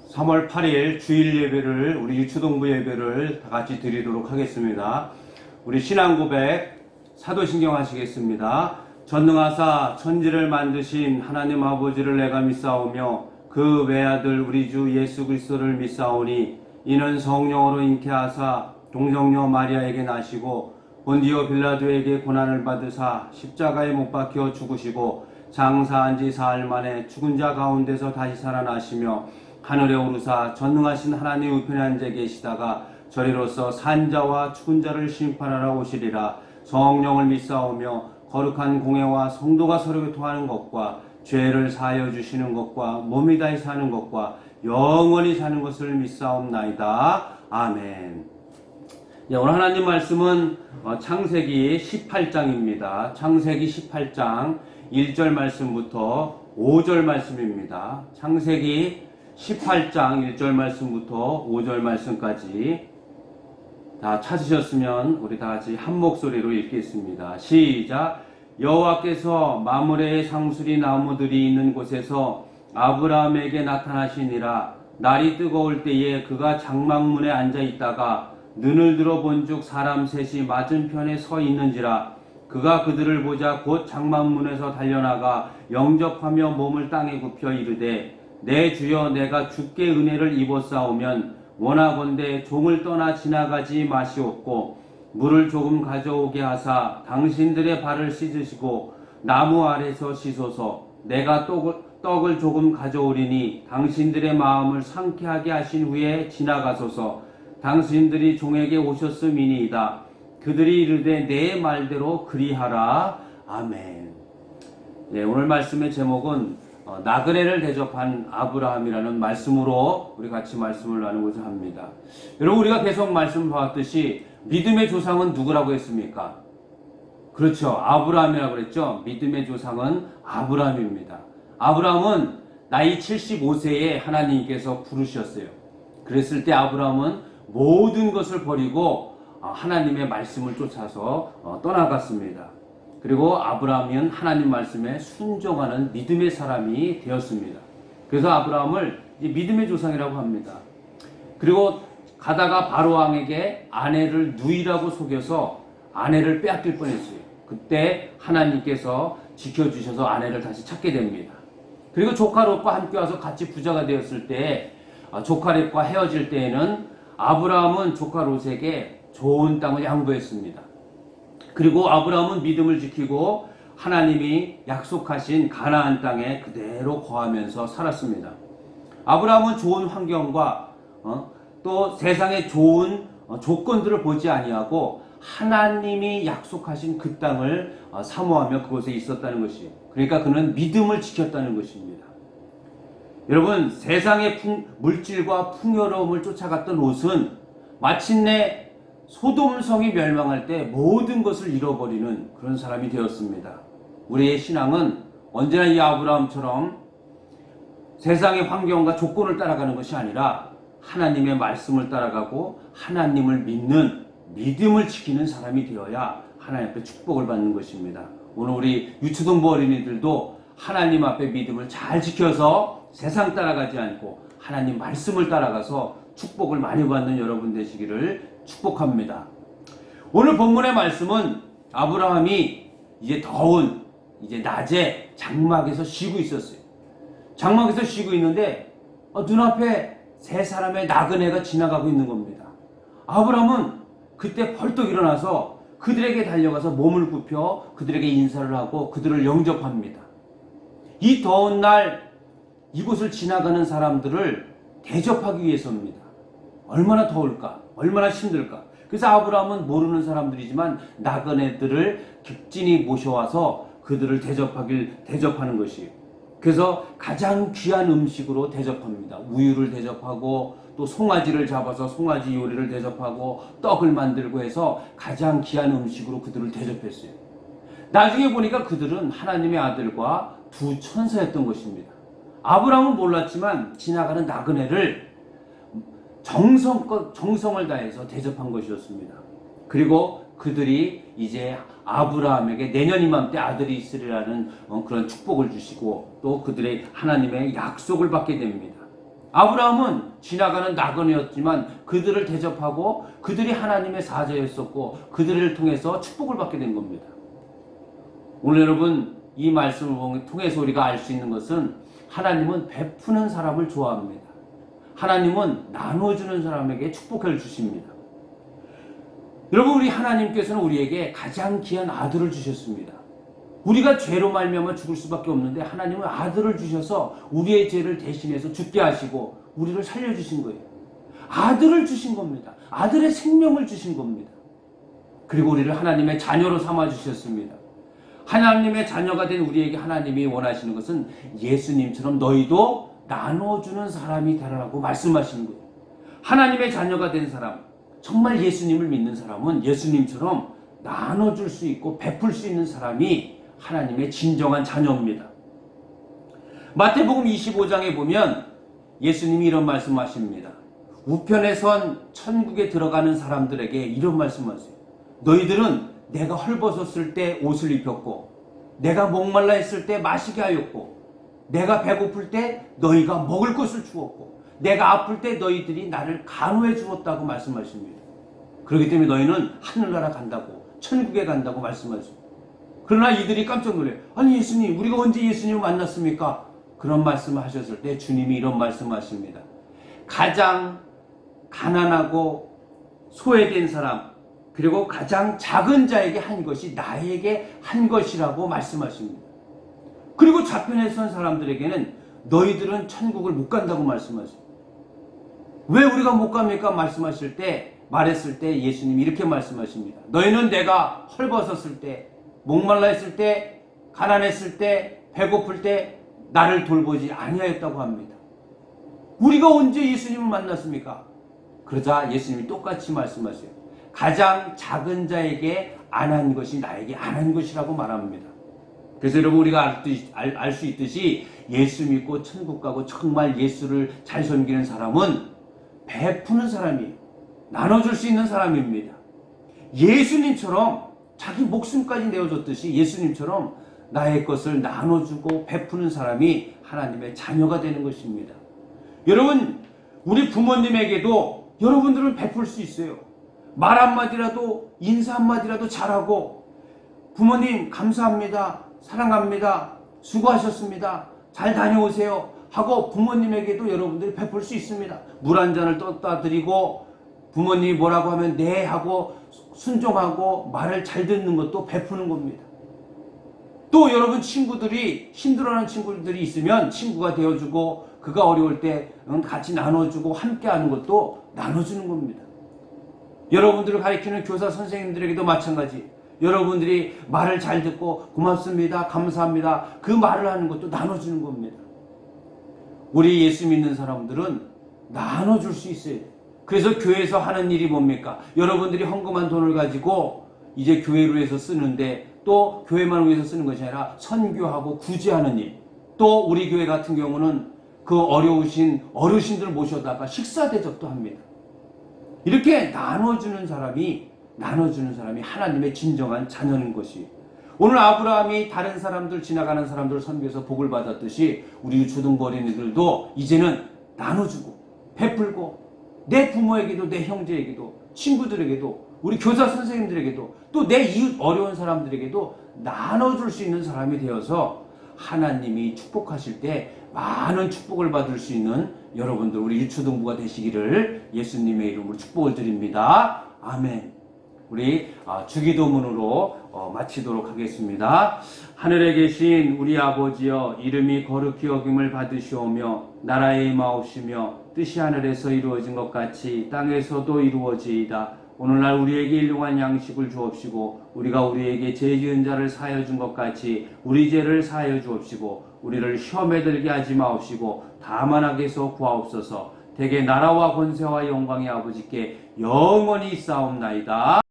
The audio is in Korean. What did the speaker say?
3월 8일 주일 예배를 우리 유초동부 예배를 다 같이 드리도록 하겠습니다. 우리 신앙 고백 사도신경 하시겠습니다. 전능하사 천지를 만드신 하나님 아버지를 내가 믿사오며 그 외아들 우리 주 예수 그리스도를 믿사오니 이는 성령으로 잉태하사 동정녀 마리아에게 나시고 본디오 빌라도에게 고난을 받으사 십자가에 못 박혀 죽으시고 장사한 지 사흘 만에 죽은 자 가운데서 다시 살아나시며 하늘에 오르사 전능하신 하나님 우편에 앉아 계시다가 저리로서 산자와 죽은 자를 심판하러 오시리라. 성령을 믿사오며 거룩한 공회와 성도가 서로 교통하는 것과 죄를 사하여 주시는 것과 몸이 다시 사는 것과 영원히 사는 것을 믿사옵나이다. 아멘. 오늘 하나님 말씀은 창세기 18장입니다. 창세기 18장 1절 말씀부터 5절 말씀입니다. 창세기 18장 1절 말씀부터 5절 말씀까지 다 찾으셨으면 우리 다 같이 한 목소리로 읽겠습니다. 시작. 여호와께서 마므레의 상수리 나무들이 있는 곳에서 아브라함에게 나타나시니라. 날이 뜨거울 때에 그가 장막문에 앉아 있다가 눈을 들어 본즉 사람 셋이 맞은편에 서 있는지라. 그가 그들을 보자 곧 장막문에서 달려나가 영접하며 몸을 땅에 굽혀 이르되 내 주여 내가 주께 은혜를 입었사오면 원하건대 종을 떠나 지나가지 마시옵고 물을 조금 가져오게 하사 당신들의 발을 씻으시고 나무 아래서 씻소서. 내가 떡을 조금 가져오리니 당신들의 마음을 상쾌하게 하신 후에 지나가소서. 당신들이 종에게 오셨음이니이다. 그들이 이르되 내 말대로 그리하라. 아멘. 오늘 말씀의 제목은 나그네를 대접한 아브라함이라는 말씀으로 우리 같이 말씀을 나누고자 합니다. 여러분, 우리가 계속 말씀 봐왔듯이 믿음의 조상은 누구라고 했습니까? 그렇죠. 아브라함이라고 그랬죠. 믿음의 조상은 아브라함입니다. 아브라함은 나이 75세에 하나님께서 부르셨어요. 그랬을 때 아브라함은 모든 것을 버리고 하나님의 말씀을 쫓아서 떠나갔습니다. 그리고 아브라함은 하나님 말씀에 순종하는 믿음의 사람이 되었습니다. 그래서 아브라함을 믿음의 조상이라고 합니다. 그리고 가다가 바로왕에게 아내를 누이라고 속여서 아내를 빼앗길 뻔했어요. 그때 하나님께서 지켜주셔서 아내를 다시 찾게 됩니다. 그리고 조카 롯과 함께 와서 같이 부자가 되었을 때 조카 롯과 헤어질 때에는 아브라함은 조카 롯에게 좋은 땅을 양보했습니다. 그리고 아브라함은 믿음을 지키고 하나님이 약속하신 가나안 땅에 그대로 거하면서 살았습니다. 아브라함은 좋은 환경과 또 세상의 좋은 조건들을 보지 아니하고 하나님이 약속하신 그 땅을 사모하며 그곳에 있었다는 것이에요. 그러니까 그는 믿음을 지켰다는 것입니다. 여러분, 세상의 물질과 풍요로움을 쫓아갔던 롯은 마침내 소돔성이 멸망할 때 모든 것을 잃어버리는 그런 사람이 되었습니다. 우리의 신앙은 언제나 이 아브라함처럼 세상의 환경과 조건을 따라가는 것이 아니라 하나님의 말씀을 따라가고 하나님을 믿는 믿음을 지키는 사람이 되어야 하나님 앞에 축복을 받는 것입니다. 오늘 우리 유초동부 어린이들도 하나님 앞에 믿음을 잘 지켜서 세상 따라가지 않고 하나님 말씀을 따라가서 축복을 많이 받는 여러분 되시기를 축복합니다. 오늘 본문의 말씀은 아브라함이 이제 더운 낮에 장막에서 쉬고 있었어요. 장막에서 쉬고 있는데 눈앞에 세 사람의 나그네가 지나가고 있는 겁니다. 아브라함은 그때 벌떡 일어나서 그들에게 달려가서 몸을 굽혀 그들에게 인사를 하고 그들을 영접합니다. 이 더운 날 이곳을 지나가는 사람들을 대접하기 위해서입니다. 얼마나 더울까? 얼마나 힘들까? 그래서 아브라함은 모르는 사람들이지만 나그네들을 객진히 모셔와서 그들을 대접하는 것이에요. 그래서 가장 귀한 음식으로 대접합니다. 우유를 대접하고 또 송아지를 잡아서 송아지 요리를 대접하고 떡을 만들고 해서 가장 귀한 음식으로 그들을 대접했어요. 나중에 보니까 그들은 하나님의 아들과 두 천사였던 것입니다. 아브라함은 몰랐지만 지나가는 나그네를 정성을 다해서 대접한 것이었습니다. 그리고 그들이 이제 아브라함에게 내년 이맘때 아들이 있으리라는 그런 축복을 주시고 또 그들의 하나님의 약속을 받게 됩니다. 아브라함은 지나가는 나그네였지만 그들을 대접하고 그들이 하나님의 사자였었고 그들을 통해서 축복을 받게 된 겁니다. 오늘 여러분 이 말씀을 통해서 우리가 알 수 있는 것은 하나님은 베푸는 사람을 좋아합니다. 하나님은 나눠주는 사람에게 축복을 주십니다. 여러분, 우리 하나님께서는 우리에게 가장 귀한 아들을 주셨습니다. 우리가 죄로 말미암아 죽을 수밖에 없는데 하나님은 아들을 주셔서 우리의 죄를 대신해서 죽게 하시고 우리를 살려주신 거예요. 아들을 주신 겁니다. 아들의 생명을 주신 겁니다. 그리고 우리를 하나님의 자녀로 삼아주셨습니다. 하나님의 자녀가 된 우리에게 하나님이 원하시는 것은 예수님처럼 너희도 나눠주는 사람이 되라고 말씀하시는 거예요. 하나님의 자녀가 된 사람, 정말 예수님을 믿는 사람은 예수님처럼 나눠줄 수 있고 베풀 수 있는 사람이 하나님의 진정한 자녀입니다. 마태복음 25장에 보면 예수님이 이런 말씀하십니다. 우편에 선 천국에 들어가는 사람들에게 이런 말씀하세요. 너희들은 내가 헐벗었을 때 옷을 입혔고 내가 목말라 했을 때 마시게 하였고 내가 배고플 때 너희가 먹을 것을 주었고 내가 아플 때 너희들이 나를 간호해 주었다고 말씀하십니다. 그렇기 때문에 너희는 하늘나라 간다고 천국에 간다고 말씀하십니다. 그러나 이들이 깜짝 놀래요. 아니 예수님, 우리가 언제 예수님을 만났습니까? 그런 말씀을 하셨을 때 주님이 이런 말씀하십니다. 가장 가난하고 소외된 사람 그리고 가장 작은 자에게 한 것이 나에게 한 것이라고 말씀하십니다. 그리고 좌편에 선 사람들에게는 너희들은 천국을 못 간다고 말씀하십니다. 왜 우리가 못 갑니까? 말했을 때 예수님이 이렇게 말씀하십니다. 너희는 내가 헐벗었을 때, 목말라 했을 때, 가난했을 때, 배고플 때 나를 돌보지 아니하였다고 합니다. 우리가 언제 예수님을 만났습니까? 그러자 예수님이 똑같이 말씀하세요. 가장 작은 자에게 안 한 것이 나에게 안 한 것이라고 말합니다. 그래서 여러분 우리가 알 수 있듯이 예수 믿고 천국 가고 정말 예수를 잘 섬기는 사람은 베푸는 사람이에요. 나눠줄 수 있는 사람입니다. 예수님처럼 자기 목숨까지 내어줬듯이 예수님처럼 나의 것을 나눠주고 베푸는 사람이 하나님의 자녀가 되는 것입니다. 여러분, 우리 부모님에게도 여러분들은 베풀 수 있어요. 말 한마디라도 인사 한마디라도 잘하고 부모님 감사합니다. 사랑합니다. 수고하셨습니다. 잘 다녀오세요. 하고 부모님에게도 여러분들이 베풀 수 있습니다. 물 한 잔을 떠다 드리고 부모님이 뭐라고 하면 네 하고 순종하고 말을 잘 듣는 것도 베푸는 겁니다. 또 여러분 친구들이 힘들어하는 친구들이 있으면 친구가 되어주고 그가 어려울 때 같이 나눠주고 함께하는 것도 나눠주는 겁니다. 여러분들을 가르치는 교사 선생님들에게도 마찬가지. 여러분들이 말을 잘 듣고 고맙습니다. 감사합니다. 그 말을 하는 것도 나눠주는 겁니다. 우리 예수 믿는 사람들은 나눠줄 수 있어요. 그래서 교회에서 하는 일이 뭡니까? 여러분들이 헌금한 돈을 가지고 이제 교회를 위해서 쓰는데 또 교회만 위해서 쓰는 것이 아니라 선교하고 구제하는 일. 또 우리 교회 같은 경우는 그 어려우신 어르신들 모셔다가 식사 대접도 합니다. 이렇게 나눠주는 사람이 하나님의 진정한 자녀인 것이. 오늘 아브라함이 다른 사람들 지나가는 사람들 섬겨서 복을 받았듯이 우리 초등부 어린이들도 이제는 나눠주고 베풀고 내 부모에게도 내 형제에게도 친구들에게도 우리 교사 선생님들에게도 또 내 이웃 어려운 사람들에게도 나눠줄 수 있는 사람이 되어서 하나님이 축복하실 때 많은 축복을 받을 수 있는 여러분들 우리 유초등부가 되시기를 예수님의 이름으로 축복을 드립니다. 아멘. 우리 주기도문으로 마치도록 하겠습니다. 하늘에 계신 우리 아버지여, 이름이 거룩히 여김을 받으시오며 나라에 임하옵시며 뜻이 하늘에서 이루어진 것 같이 땅에서도 이루어지이다. 오늘날 우리에게 일용할 양식을 주옵시고 우리가 우리에게 죄 지은 자를 사하여 준 것 같이 우리 죄를 사하여 주옵시고 우리를 시험에 들게 하지 마옵시고 다만 악에서 구하옵소서. 대개 나라와 권세와 영광이 아버지께 영원히 있사옵나이다.